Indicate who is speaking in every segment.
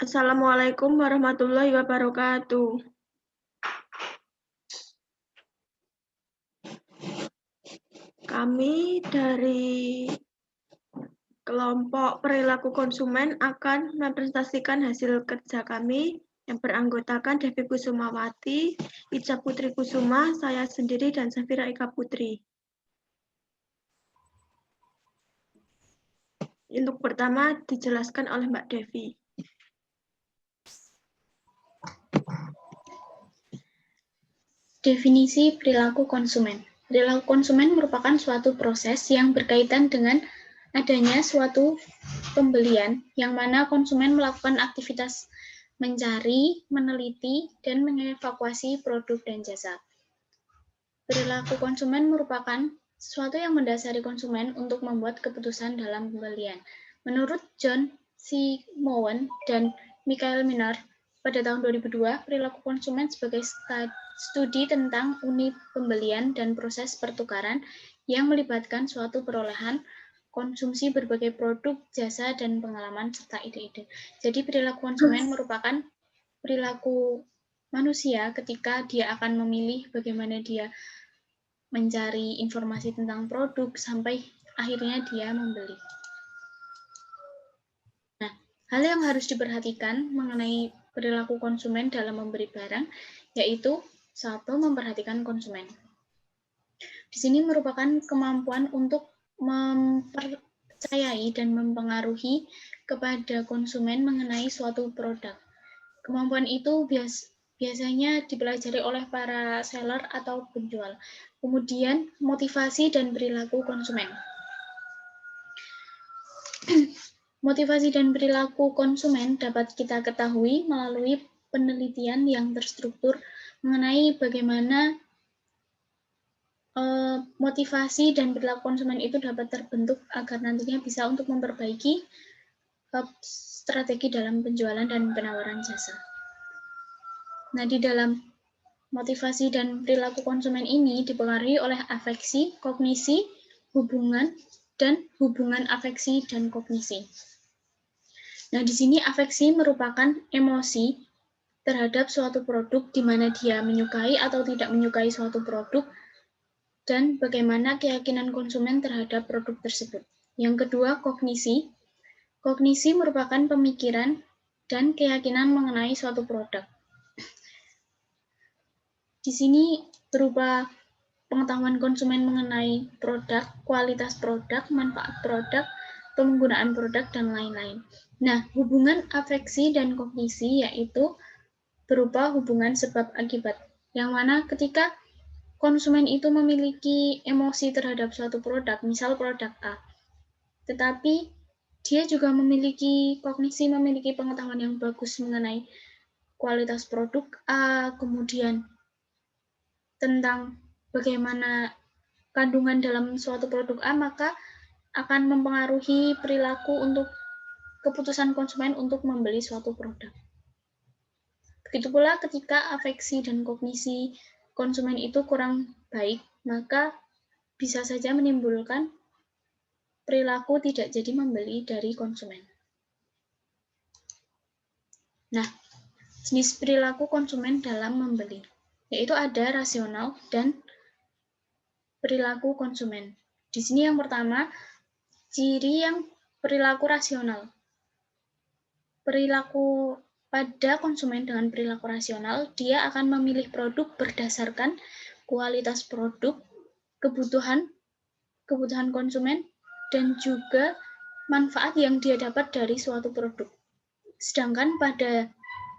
Speaker 1: Assalamualaikum warahmatullahi wabarakatuh. Kami dari kelompok perilaku konsumen akan mempresentasikan hasil kerja kami yang beranggotakan Devi Kusumawati, Ica Putri Kusuma, saya sendiri, dan Safira Eka Putri. Untuk pertama dijelaskan oleh Mbak Devi.
Speaker 2: Definisi perilaku konsumen. Perilaku konsumen merupakan suatu proses yang berkaitan dengan adanya suatu pembelian yang mana konsumen melakukan aktivitas mencari, meneliti, dan mengevakuasi produk dan jasa. Perilaku konsumen merupakan sesuatu yang mendasari konsumen untuk membuat keputusan dalam pembelian. Menurut John C. Mowen dan Michael Minard, pada tahun 2002, perilaku konsumen sebagai studi tentang unit pembelian dan proses pertukaran yang melibatkan suatu perolehan, konsumsi berbagai produk, jasa, dan pengalaman, serta ide-ide. Jadi perilaku konsumen merupakan perilaku manusia ketika dia akan memilih bagaimana dia mencari informasi tentang produk sampai akhirnya dia membeli. Nah, hal yang harus diperhatikan mengenai perilaku konsumen dalam membeli barang, yaitu satu, memperhatikan konsumen. Di sini merupakan kemampuan untuk mempercayai dan mempengaruhi kepada konsumen mengenai suatu produk. Kemampuan itu biasanya dipelajari oleh para seller atau penjual. Kemudian, motivasi dan perilaku konsumen. Motivasi dan perilaku konsumen dapat kita ketahui melalui penelitian yang terstruktur mengenai bagaimana motivasi dan perilaku konsumen itu dapat terbentuk agar nantinya bisa untuk memperbaiki strategi dalam penjualan dan penawaran jasa. Nah, di dalam motivasi dan perilaku konsumen ini dipengaruhi oleh afeksi, kognisi, hubungan, dan hubungan afeksi dan kognisi. Nah, di sini afeksi merupakan emosi terhadap suatu produk di mana dia menyukai atau tidak menyukai suatu produk dan bagaimana keyakinan konsumen terhadap produk tersebut. Yang kedua, kognisi. Kognisi merupakan pemikiran dan keyakinan mengenai suatu produk. Di sini berupa pengetahuan konsumen mengenai produk, kualitas produk, manfaat produk, penggunaan produk, dan lain-lain. Nah, hubungan afeksi dan kognisi yaitu berupa hubungan sebab akibat, yang mana ketika konsumen itu memiliki emosi terhadap suatu produk, misal produk A, tetapi dia juga memiliki kognisi, memiliki pengetahuan yang bagus mengenai kualitas produk A, kemudian tentang bagaimana kandungan dalam suatu produk A, maka akan mempengaruhi perilaku untuk keputusan konsumen untuk membeli suatu produk. Begitu pula ketika afeksi dan kognisi konsumen itu kurang baik, maka bisa saja menimbulkan perilaku tidak jadi membeli dari konsumen. Nah, jenis perilaku konsumen dalam membeli, yaitu ada rasional dan perilaku konsumen. Di sini yang pertama, ciri yang perilaku rasional. Perilaku pada konsumen dengan perilaku rasional, dia akan memilih produk berdasarkan kualitas produk, kebutuhan konsumen, dan juga manfaat yang dia dapat dari suatu produk. Sedangkan pada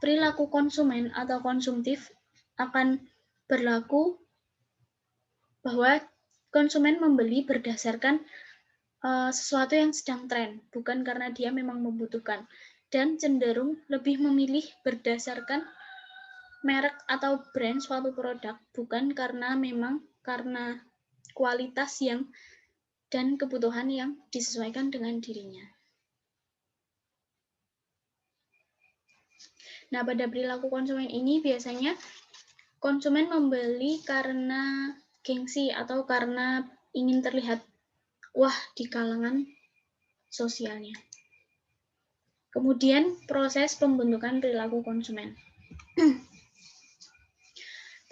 Speaker 2: perilaku konsumen atau konsumtif akan berlaku bahwa konsumen membeli berdasarkan sesuatu yang sedang tren, bukan karena dia memang membutuhkan, dan cenderung lebih memilih berdasarkan merek atau brand suatu produk, bukan karena kualitas yang dan kebutuhan yang disesuaikan dengan dirinya. Nah, pada perilaku konsumen ini biasanya konsumen membeli karena gengsi atau karena ingin terlihat wah di kalangan sosialnya. Kemudian proses pembentukan perilaku konsumen.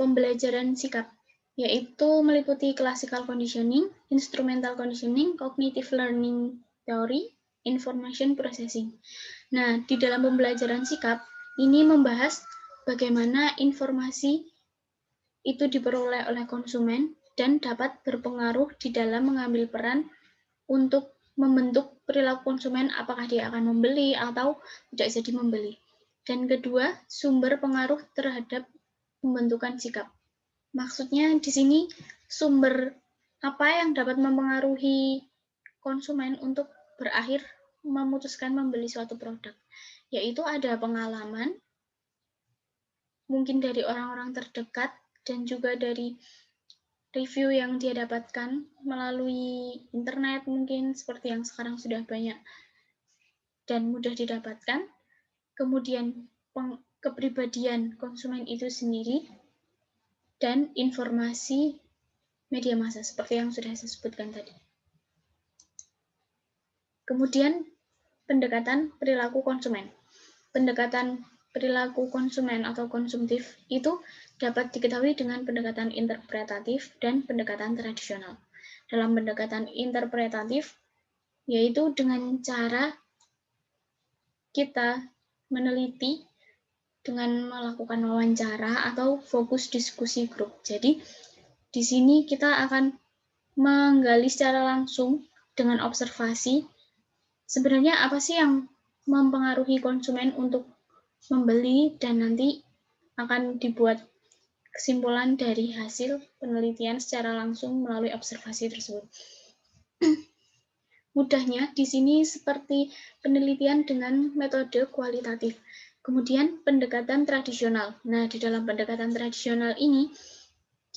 Speaker 2: Pembelajaran sikap, yaitu meliputi classical conditioning, instrumental conditioning, cognitive learning theory, information processing. Nah, di dalam pembelajaran sikap, ini membahas bagaimana informasi itu diperoleh oleh konsumen dan dapat berpengaruh di dalam mengambil peran untuk membentuk perilaku konsumen, apakah dia akan membeli atau tidak jadi membeli. Dan kedua, sumber pengaruh terhadap pembentukan sikap. Maksudnya di sini sumber apa yang dapat mempengaruhi konsumen untuk berakhir memutuskan membeli suatu produk, yaitu ada pengalaman, mungkin dari orang-orang terdekat, dan juga dari review yang dia dapatkan melalui internet, mungkin seperti yang sekarang sudah banyak dan mudah didapatkan. Kemudian kepribadian konsumen itu sendiri, dan informasi media massa, seperti yang sudah saya sebutkan tadi. Kemudian, pendekatan perilaku konsumen. Pendekatan perilaku konsumen atau konsumtif itu dapat diketahui dengan pendekatan interpretatif dan pendekatan tradisional. Dalam pendekatan interpretatif, yaitu dengan cara kita meneliti dengan melakukan wawancara atau fokus diskusi grup. Jadi, di sini kita akan menggali secara langsung dengan observasi sebenarnya apa sih yang mempengaruhi konsumen untuk membeli, dan nanti akan dibuat kesimpulan dari hasil penelitian secara langsung melalui observasi tersebut. Mudahnya di sini seperti penelitian dengan metode kualitatif. Kemudian pendekatan tradisional. Nah, di dalam pendekatan tradisional ini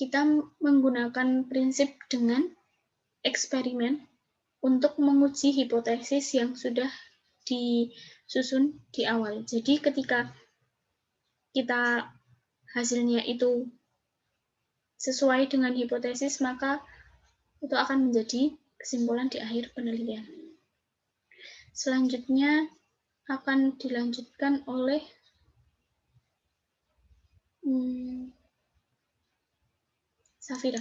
Speaker 2: kita menggunakan prinsip dengan eksperimen untuk menguji hipotesis yang sudah disusun di awal. Jadi ketika kita hasilnya itu sesuai dengan hipotesis, maka itu akan menjadi kesimpulan di akhir penelitian. Selanjutnya akan dilanjutkan oleh Safira.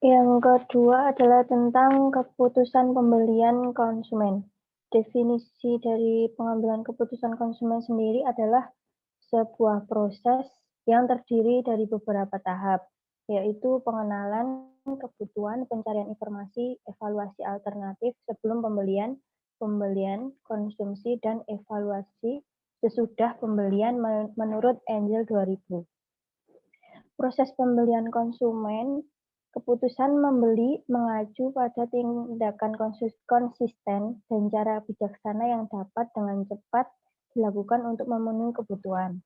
Speaker 3: Yang kedua adalah tentang keputusan pembelian konsumen. Definisi dari pengambilan keputusan konsumen sendiri adalah sebuah proses yang terdiri dari beberapa tahap, yaitu pengenalan kebutuhan, pencarian informasi, evaluasi alternatif sebelum pembelian, konsumsi, dan evaluasi sesudah pembelian menurut Angel 2000. Proses pembelian konsumen, keputusan membeli mengacu pada tindakan konsisten dan cara bijaksana yang dapat dengan cepat dilakukan untuk memenuhi kebutuhan.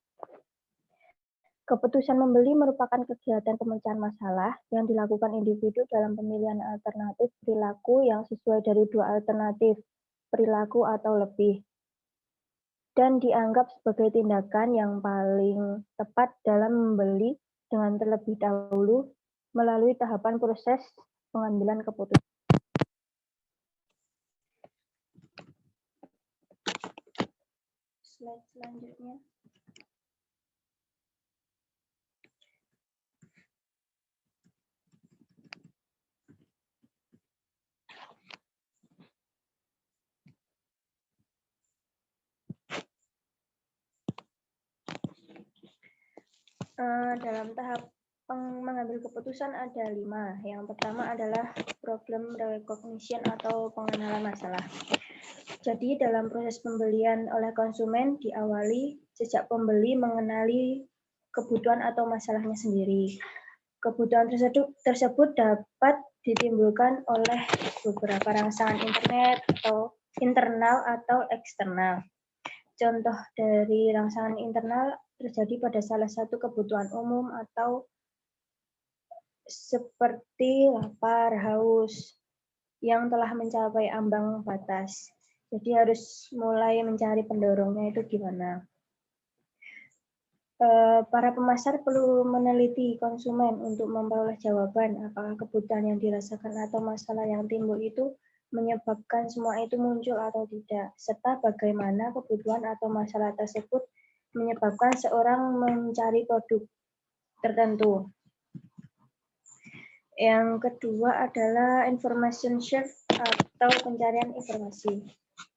Speaker 3: Keputusan membeli merupakan kegiatan pemecahan masalah yang dilakukan individu dalam pemilihan alternatif perilaku yang sesuai dari dua alternatif perilaku atau lebih, dan dianggap sebagai tindakan yang paling tepat dalam membeli dengan terlebih dahulu melalui tahapan proses pengambilan keputusan. Slide selanjutnya. Dalam tahap mengambil keputusan ada 5. Yang pertama adalah problem recognition atau pengenalan masalah. Jadi dalam proses pembelian oleh konsumen diawali sejak pembeli mengenali kebutuhan atau masalahnya sendiri. Kebutuhan tersebut dapat ditimbulkan oleh beberapa rangsangan internet atau internal atau eksternal. Contoh dari rangsangan internal terjadi pada salah satu kebutuhan umum atau seperti lapar, haus. yang telah mencapai ambang batas. Jadi harus mulai mencari pendorongnya itu gimana. Para pemasar perlu meneliti konsumen untuk memperoleh jawaban apakah kebutuhan yang dirasakan atau masalah yang timbul itu menyebabkan semua itu muncul atau tidak, serta bagaimana kebutuhan atau masalah tersebut menyebabkan seorang mencari produk tertentu. Yang kedua adalah information search atau pencarian informasi.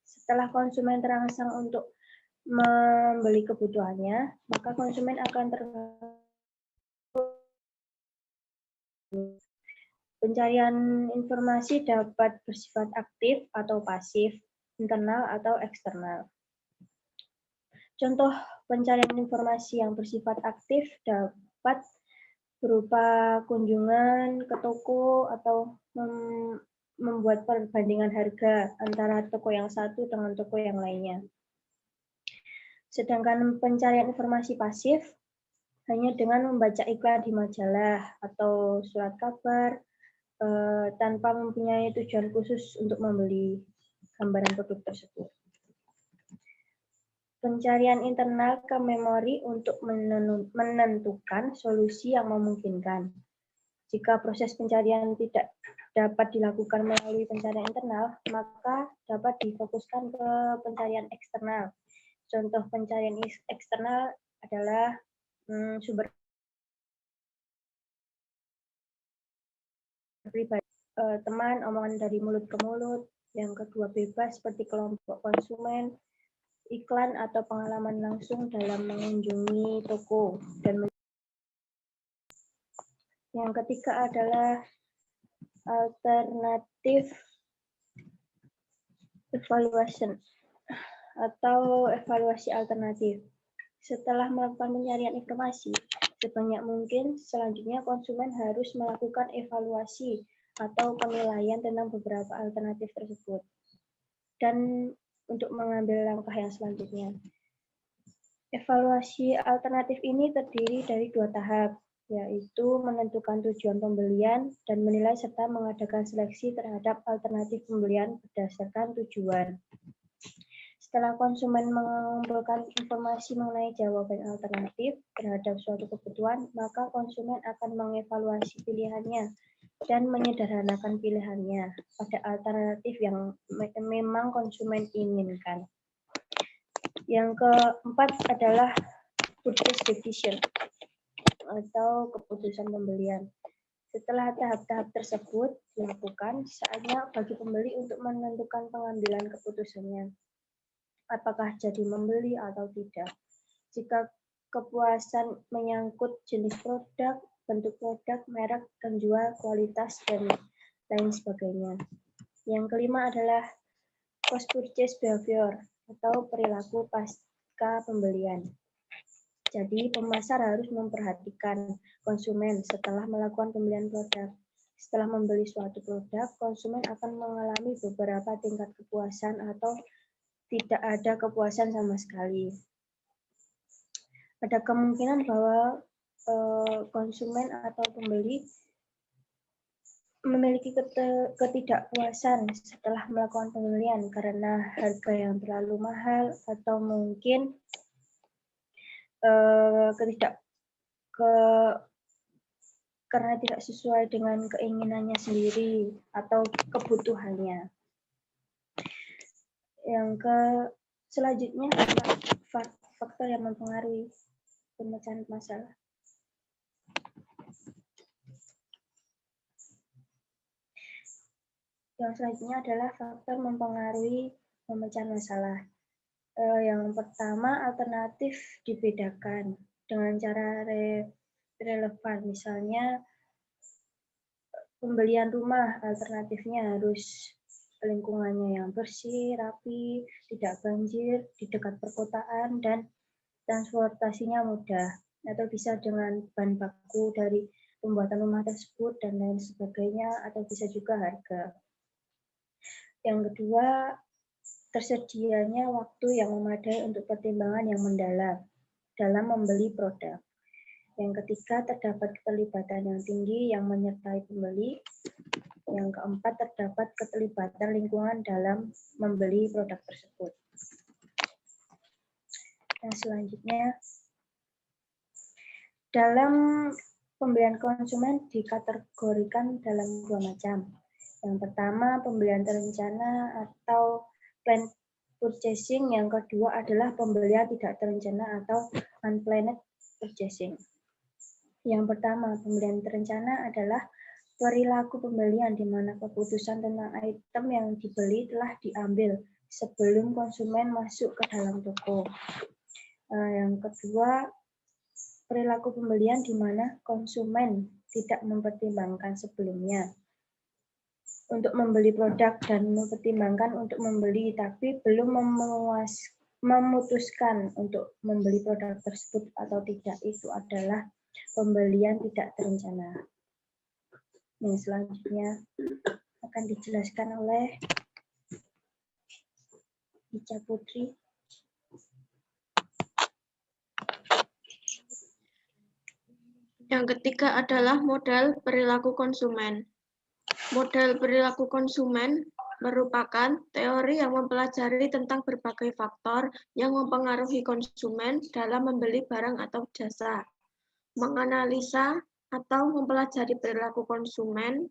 Speaker 3: Setelah konsumen terangsang untuk membeli kebutuhannya, maka konsumen akan pencarian informasi dapat bersifat aktif atau pasif, internal atau eksternal. Contoh pencarian informasi yang bersifat aktif dapat berupa kunjungan ke toko atau membuat perbandingan harga antara toko yang satu dengan toko yang lainnya. Sedangkan pencarian informasi pasif hanya dengan membaca iklan di majalah atau surat kabar tanpa mempunyai tujuan khusus untuk membeli gambaran produk tersebut. Pencarian internal ke memori untuk menentukan solusi yang memungkinkan. Jika proses pencarian tidak dapat dilakukan melalui pencarian internal, maka dapat difokuskan ke pencarian eksternal. Contoh pencarian eksternal adalah sumber pribadi, teman, omongan dari mulut ke mulut. Yang kedua bebas seperti kelompok konsumen, iklan atau pengalaman langsung dalam mengunjungi toko. Dan yang ketiga adalah alternative evaluation atau evaluasi alternatif. Setelah melakukan pencarian informasi, sebanyak mungkin selanjutnya konsumen harus melakukan evaluasi atau penilaian tentang beberapa alternatif tersebut. Dan untuk mengambil langkah yang selanjutnya. Evaluasi alternatif ini terdiri dari 2 tahap, yaitu menentukan tujuan pembelian dan menilai serta mengadakan seleksi terhadap alternatif pembelian berdasarkan tujuan. Setelah konsumen mengumpulkan informasi mengenai jawaban alternatif terhadap suatu kebutuhan, maka konsumen akan mengevaluasi pilihannya dan menyederhanakan pilihannya pada alternatif yang memang konsumen inginkan. Yang keempat adalah purchase decision atau keputusan pembelian. Setelah tahap-tahap tersebut dilakukan, saatnya bagi pembeli untuk menentukan pengambilan keputusannya. Apakah jadi membeli atau tidak. Jika kepuasan menyangkut jenis produk, bentuk produk, merek, penjual, kualitas, dan lain sebagainya. Yang kelima adalah post-purchase behavior atau perilaku pasca pembelian. Jadi, pemasar harus memperhatikan konsumen setelah melakukan pembelian produk. Setelah membeli suatu produk, konsumen akan mengalami beberapa tingkat kepuasan atau tidak ada kepuasan sama sekali. Ada kemungkinan bahwa konsumen atau pembeli memiliki ketidakpuasan setelah melakukan pembelian karena harga yang terlalu mahal atau mungkin karena tidak sesuai dengan keinginannya sendiri atau kebutuhannya. Yang selanjutnya adalah faktor yang mempengaruhi pemecahan masalah. Yang selanjutnya adalah faktor mempengaruhi pemecahan masalah. Yang pertama, alternatif dibedakan dengan cara relevan. Misalnya, pembelian rumah alternatifnya harus lingkungannya yang bersih, rapi, tidak banjir, di dekat perkotaan, dan transportasinya mudah. Atau bisa dengan bahan baku dari pembuatan rumah tersebut, dan lain sebagainya, atau bisa juga harga. Yang kedua, tersedianya waktu yang memadai untuk pertimbangan yang mendalam dalam membeli produk. Yang ketiga, terdapat keterlibatan yang tinggi yang menyertai pembeli. Yang keempat, terdapat keterlibatan lingkungan dalam membeli produk tersebut. Yang selanjutnya, dalam pembelian konsumen dikategorikan dalam 2 macam. Yang pertama, pembelian terencana atau planned purchasing. Yang kedua adalah pembelian tidak terencana atau unplanned purchasing. Yang pertama, pembelian terencana adalah perilaku pembelian di mana keputusan tentang item yang dibeli telah diambil sebelum konsumen masuk ke dalam toko. Yang kedua, perilaku pembelian di mana konsumen tidak mempertimbangkan sebelumnya untuk membeli produk dan mempertimbangkan untuk membeli, tapi belum memutuskan untuk membeli produk tersebut atau tidak. Itu adalah pembelian tidak terencana. Yang selanjutnya akan dijelaskan oleh Ica Putri.
Speaker 1: Yang ketiga adalah model perilaku konsumen. Model perilaku konsumen merupakan teori yang mempelajari tentang berbagai faktor yang mempengaruhi konsumen dalam membeli barang atau jasa. Menganalisa atau mempelajari perilaku konsumen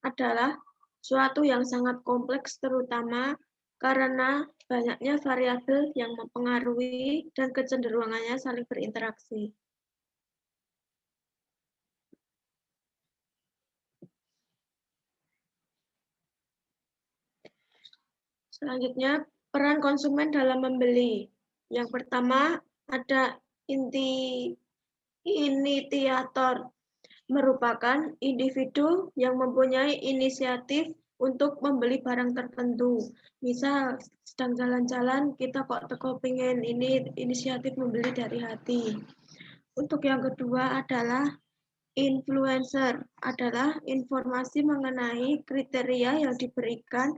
Speaker 1: adalah suatu yang sangat kompleks, terutama karena banyaknya variabel yang mempengaruhi dan kecenderungannya saling berinteraksi. Selanjutnya, peran konsumen dalam membeli. Yang pertama, ada initiator, merupakan individu yang mempunyai inisiatif untuk membeli barang tertentu. Misal, sedang jalan-jalan, kita kok teko pengen ini inisiatif membeli dari hati. Untuk yang kedua adalah influencer, adalah informasi mengenai kriteria yang diberikan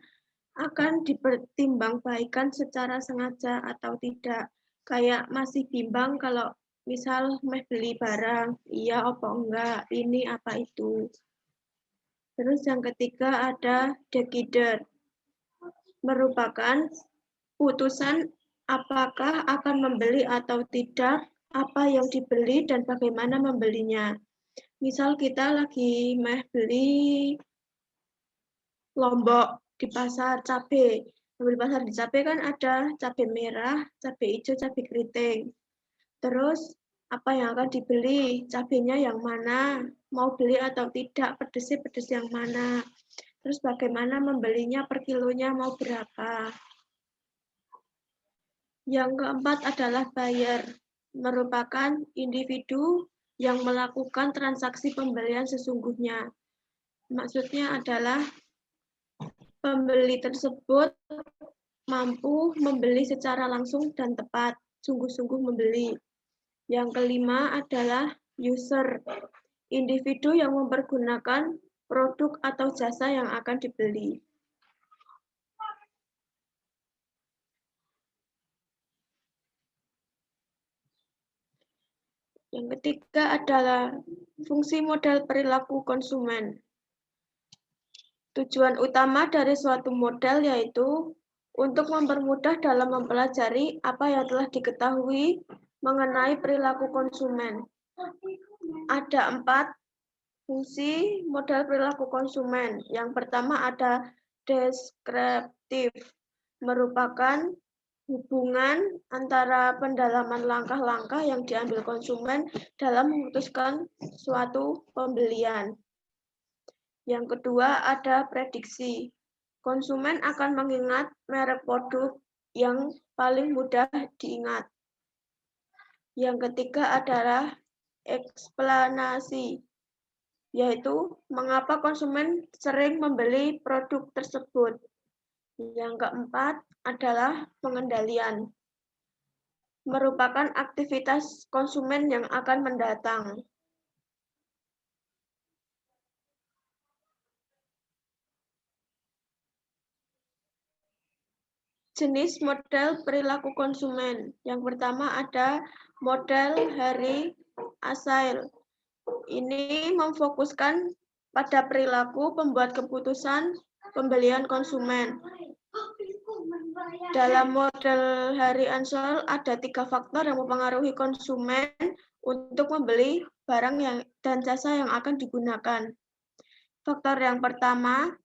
Speaker 1: akan dipertimbangkan secara sengaja atau tidak. Kayak masih bimbang kalau misal beli barang, iya apa enggak, ini apa itu. Terus yang ketiga ada decider, merupakan putusan apakah akan membeli atau tidak, apa yang dibeli dan bagaimana membelinya. Misal kita lagi beli lombok di pasar cabai. Di pasar di cabai kan ada cabai merah, cabai hijau, cabai keriting. Terus apa yang akan dibeli? Cabainya yang mana? Mau beli atau tidak? Pedesnya pedes yang mana? Terus bagaimana membelinya, per kilonya mau berapa? Yang keempat adalah buyer, merupakan individu yang melakukan transaksi pembelian sesungguhnya. Maksudnya adalah pembeli tersebut mampu membeli secara langsung dan tepat, sungguh-sungguh membeli. Yang kelima adalah user, individu yang mempergunakan produk atau jasa yang akan dibeli. Yang ketiga adalah fungsi model perilaku konsumen. Tujuan utama dari suatu model yaitu untuk mempermudah dalam mempelajari apa yang telah diketahui mengenai perilaku konsumen. Ada 4 fungsi model perilaku konsumen. Yang pertama ada deskriptif, merupakan hubungan antara pendalaman langkah-langkah yang diambil konsumen dalam memutuskan suatu pembelian. Yang kedua ada prediksi. Konsumen akan mengingat merek produk yang paling mudah diingat. Yang ketiga adalah eksplanasi, yaitu mengapa konsumen sering membeli produk tersebut. Yang keempat adalah pengendalian, merupakan aktivitas konsumen yang akan mendatang. Jenis model perilaku konsumen. Yang pertama ada model Harry Asail. Ini memfokuskan pada perilaku pembuat keputusan pembelian konsumen. Dalam model Hari Ansel ada 3 faktor yang mempengaruhi konsumen untuk membeli barang dan jasa yang akan digunakan. Faktor yang pertama,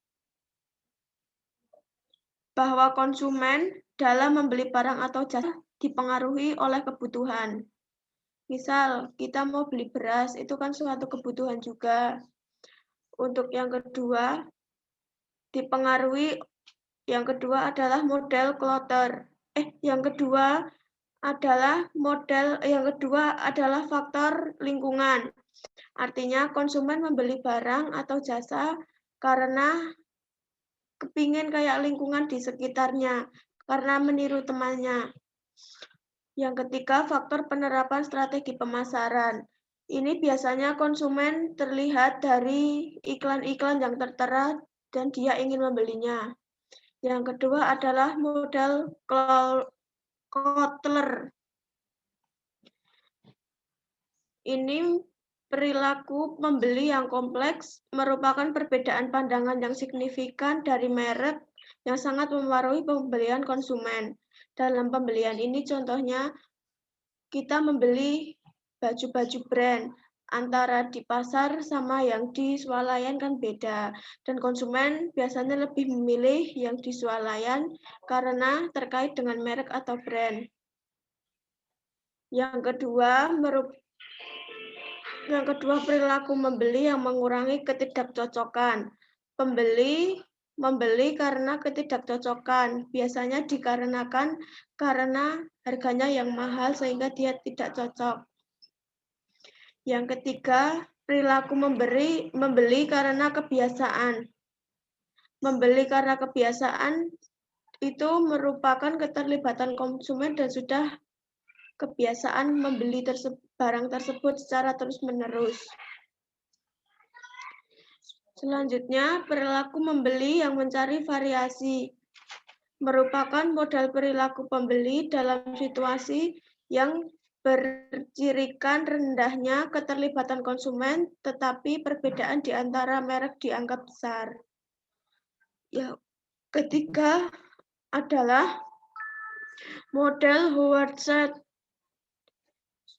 Speaker 1: bahwa konsumen dalam membeli barang atau jasa dipengaruhi oleh kebutuhan. Misal, kita mau beli beras, itu kan suatu kebutuhan juga. Untuk yang kedua, adalah model kloter. Yang kedua adalah faktor lingkungan. Artinya konsumen membeli barang atau jasa karena kepingin kayak lingkungan di sekitarnya, karena meniru temannya. Yang ketiga, faktor penerapan strategi pemasaran. Ini biasanya konsumen terlihat dari iklan-iklan yang tertera dan dia ingin membelinya. Yang kedua adalah model Kotler. Ini perilaku membeli yang kompleks, merupakan perbedaan pandangan yang signifikan dari merek yang sangat mempengaruhi pembelian konsumen. Dalam pembelian ini contohnya kita membeli baju-baju brand, antara di pasar sama yang di swalayan kan beda. Dan konsumen biasanya lebih memilih yang di swalayan karena terkait dengan merek atau brand. Yang kedua perilaku membeli yang mengurangi ketidakcocokan. Pembeli membeli karena ketidakcocokan, biasanya dikarenakan karena harganya yang mahal sehingga dia tidak cocok. Yang ketiga, perilaku membeli karena kebiasaan. Membeli karena kebiasaan itu merupakan keterlibatan konsumen dan sudah kebiasaan membeli barang tersebut secara terus-menerus. Selanjutnya, perilaku membeli yang mencari variasi merupakan model perilaku pembeli dalam situasi yang bercirikan rendahnya keterlibatan konsumen, tetapi perbedaan di antara merek dianggap besar. Ketiga adalah model Howard-Schultz.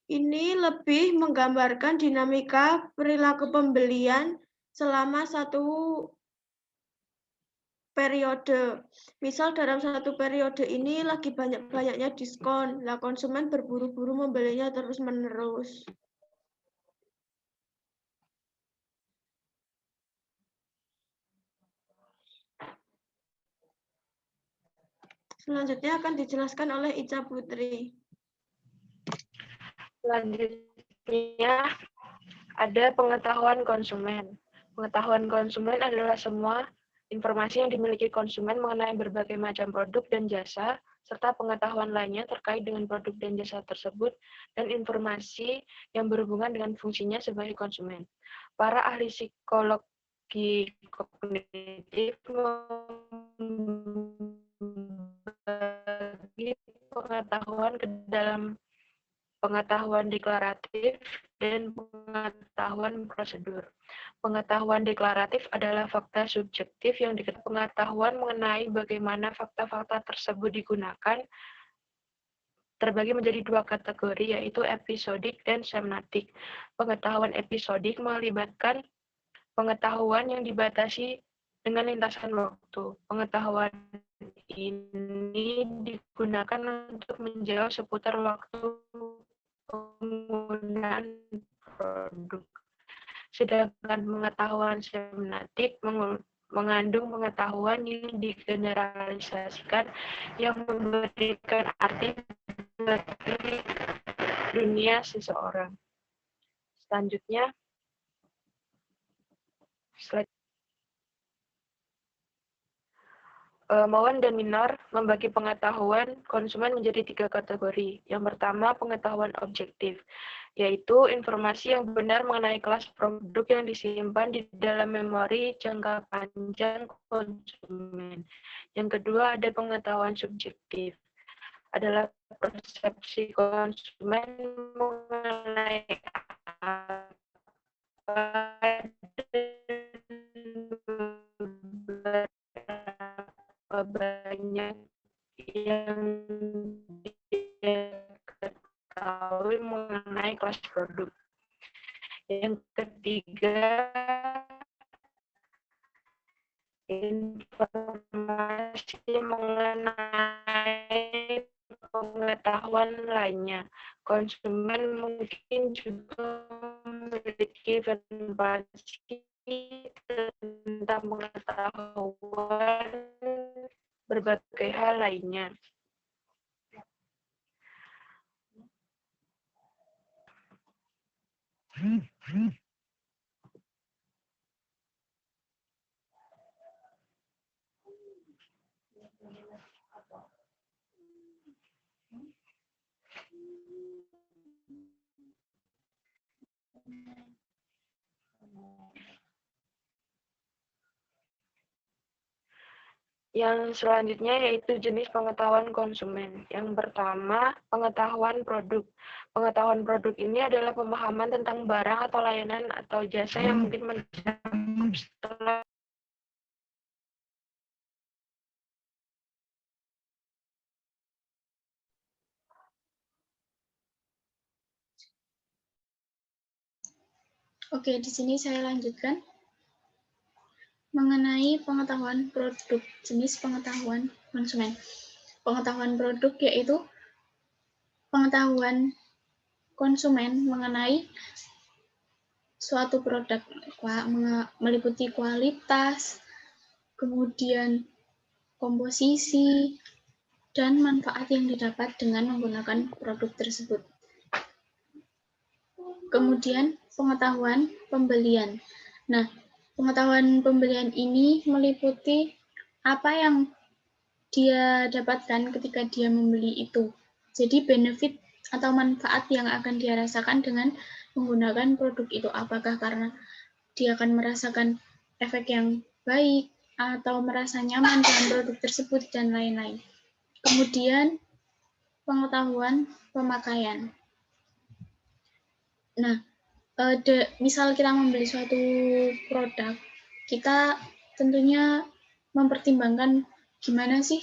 Speaker 1: Ini lebih menggambarkan dinamika perilaku pembelian selama satu periode. Misal dalam satu periode ini lagi banyak-banyaknya diskon, lah konsumen berburu-buru membelinya terus-menerus. Selanjutnya akan dijelaskan oleh Ica Putri.
Speaker 4: Selanjutnya ada pengetahuan konsumen. Pengetahuan konsumen adalah semua informasi yang dimiliki konsumen mengenai berbagai macam produk dan jasa, serta pengetahuan lainnya terkait dengan produk dan jasa tersebut, dan informasi yang berhubungan dengan fungsinya sebagai konsumen. Para ahli psikologi kognitif membagi pengetahuan ke dalam pengetahuan deklaratif dan pengetahuan prosedur. Pengetahuan deklaratif adalah fakta subjektif yang diketahui. Pengetahuan mengenai bagaimana fakta-fakta tersebut digunakan terbagi menjadi 2 kategori, yaitu episodik dan semiotik. Pengetahuan episodik melibatkan pengetahuan yang dibatasi dengan lintasan waktu. Pengetahuan ini digunakan untuk menjawab seputar waktu penggunaan produk. Sedangkan pengetahuan semiotik mengandung pengetahuan yang digeneralisasikan yang memberikan arti bagi dunia seseorang. Selanjutnya, Mowen dan Minor membagi pengetahuan konsumen menjadi 3 kategori. Yang pertama, pengetahuan objektif, yaitu informasi yang benar mengenai kelas produk yang disimpan di dalam memori jangka panjang konsumen. Yang kedua, ada pengetahuan subjektif, adalah persepsi konsumen mengenai apa berapa banyak yang diketahui mengenai kelas produk. Yang ketiga, informasi mengenai pengetahuan lainnya. Konsumen mungkin juga memiliki informasi tentang pengetahuan berbagai hal lainnya. Yang selanjutnya yaitu jenis pengetahuan konsumen. Yang pertama, pengetahuan produk. Pengetahuan produk ini adalah pemahaman tentang barang atau layanan atau jasa yang mungkin mencakup setelah
Speaker 2: Oke, di sini saya lanjutkan mengenai pengetahuan produk, jenis pengetahuan konsumen. Pengetahuan produk yaitu pengetahuan konsumen mengenai suatu produk, meliputi kualitas, kemudian komposisi, dan manfaat yang didapat dengan menggunakan produk tersebut. Kemudian pengetahuan pembelian. Nah, pengetahuan pembelian ini meliputi apa yang dia dapatkan ketika dia membeli itu. Jadi benefit atau manfaat yang akan dia rasakan dengan menggunakan produk itu. Apakah karena dia akan merasakan efek yang baik atau merasa nyaman dengan produk tersebut dan lain-lain. Kemudian pengetahuan pemakaian. Nah, misal kita membeli suatu produk, kita tentunya mempertimbangkan gimana sih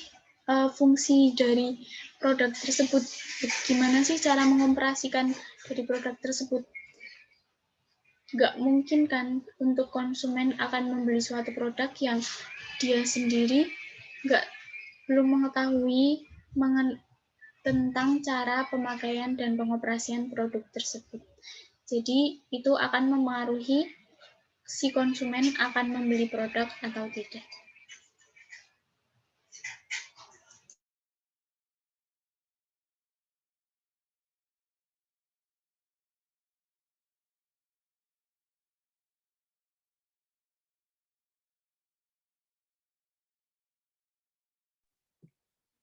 Speaker 2: fungsi dari produk tersebut, gimana sih cara mengoperasikan dari produk tersebut. Nggak mungkin kan untuk konsumen akan membeli suatu produk yang dia sendiri belum mengetahui tentang cara pemakaian dan pengoperasian produk tersebut. Jadi itu akan mempengaruhi si konsumen akan membeli produk atau tidak.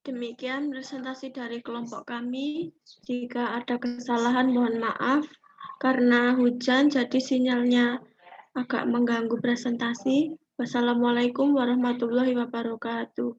Speaker 1: Demikian presentasi dari kelompok kami. Jika ada kesalahan mohon maaf. Karena hujan jadi sinyalnya agak mengganggu presentasi. Wassalamualaikum warahmatullahi wabarakatuh.